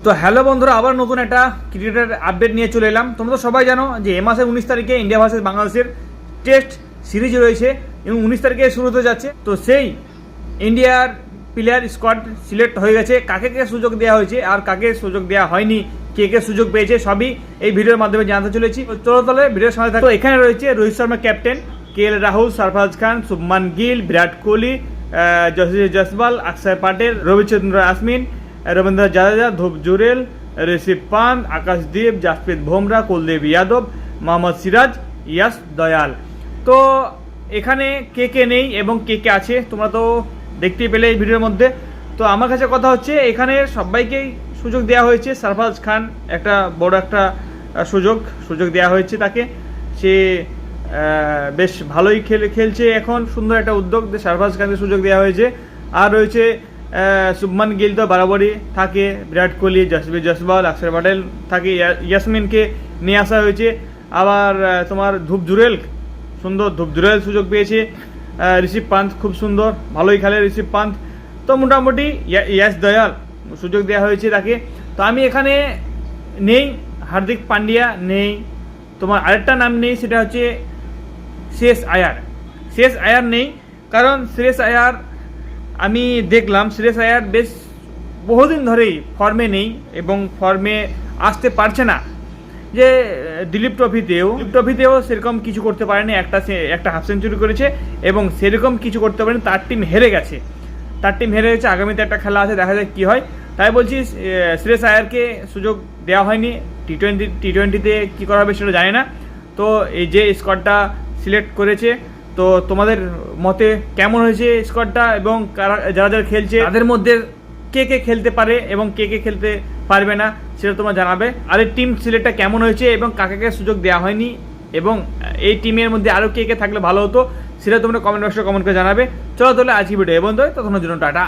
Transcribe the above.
তো হ্যালো বন্ধুরা, আবার নতুন একটা ক্রিকেটের আপডেট নিয়ে চলে এলাম। তোমরা তো সবাই জানো যে এ মাসের 19 তারিখে ইন্ডিয়া ভার্সেস বাংলাদেশের টেস্ট সিরিজ রয়েছে এবং 19 তারিখে শুরু হতে যাচ্ছে। তো সেই ইন্ডিয়ার প্লেয়ার স্কোয়াড সিলেক্ট হয়ে গেছে। কাকে কে সুযোগ দেওয়া হয়েছে আর কাকে সুযোগ দেওয়া হয়নি, কে কে সুযোগ পেয়েছে, সবই এই ভিডিওর মাধ্যমে জানতে চলেছি। চলো তাহলে ভিডিওর সাথে থাকো। এখানে রয়েছে রোহিত শর্মা ক্যাপ্টেন, KL রাহুল, সরফরাজ খান, শুভমান গিল, বিরাট কোহলি, যশস্বী জয়সওয়াল, অক্ষর প্যাটেল, রবিচন্দ্র অশ্বিন, रविंद्र जडेजा, ध्रुव जुरेल, ऋषभ पंत, आकाशदीप, जसप्रीत बुमराह, कुलदीप यादव, मोहम्मद सिराज, यश दयाल। তো এখানে কে কে নেই এবং কে কে আছে তোমরা তো দেখতেই পেলে এই ভিডিওর মধ্যে। তো আমার কাছে কথা হচ্ছে, এখানে সবাইকেই সুযোগ দেওয়া হয়েছে। সরফরাজ খান একটা বড় একটা সুযোগ দেওয়া হয়েছে তাকে। সে বেশ ভালোই খেলছে এখন, সুন্দর একটা উদ্যোগ সরফরাজ খানকে সুযোগ দেওয়া হয়েছে। আর রয়েছে শুভমান গিল তো বরাবরই থাকে, বিরাট কোহলি, যশস্বী জয়সওয়াল, অক্ষর প্যাটেল থাকে, ইয়াসমিনকে নিয়ে আসা হয়েছে। আবার তোমার ধ্রুব জুরেল, সুন্দর ধ্রুব জুরেল সুযোগ পেয়েছে। ঋষভ পান্ত খুব সুন্দর, ভালোই খেলে ঋষভ পান্ত। তো মোটামুটি ইয়াশ দয়াল সুযোগ দেওয়া হয়েছে তাকে। তো আমি এখানে নেই হার্দিক পান্ডিয়া, নেই তোমার আরেকটা নাম নেই, সেটা হচ্ছে শ্রেয়স আয়ার নেই। কারণ শ্রেয়স আয়ার আমি দেখলাম শ্রেয়স আয়ার বেশ বহুদিন ধরেই ফর্মে নেই এবং ফর্মে আসতে পারছে না। যে দিলীপ ট্রফিতেও সেরকম কিছু করতে পারেনি, একটা হাফ সেঞ্চুরি করেছে এবং সেরকম কিছু করতে পারেনি। তার টিম হেরে গেছে। আগামীতে একটা খেলা আছে, দেখা যাক কী হয়। তাই বলছি শ্রেয়স আয়ারকে সুযোগ দেওয়া হয়নি। টি-20তে কী করা হবে সেটা জানি না। তো এই যে স্কোয়াডটা সিলেক্ট করেছে, তো তোমাদের মতে কেমন হয়েছে স্কোয়াডটা এবং যারা খেলছে তাদের মধ্যে কে কে খেলতে পারে এবং কে কে খেলতে পারবে না সেটা তোমরা জানাবে। আর এই টিম সিলেক্টটা কেমন হয়েছে এবং কাকে কে সুযোগ দেওয়া হয়নি এবং এই টিমের মধ্যে আরও কে কে থাকলে ভালো হতো সেটা তোমরা কমেন্ট বক্সে কমেন্ট করে জানাবে। চলো তাহলে আজকে ভিডিও এই বন্ধু, ততক্ষণের জন্য টাটা।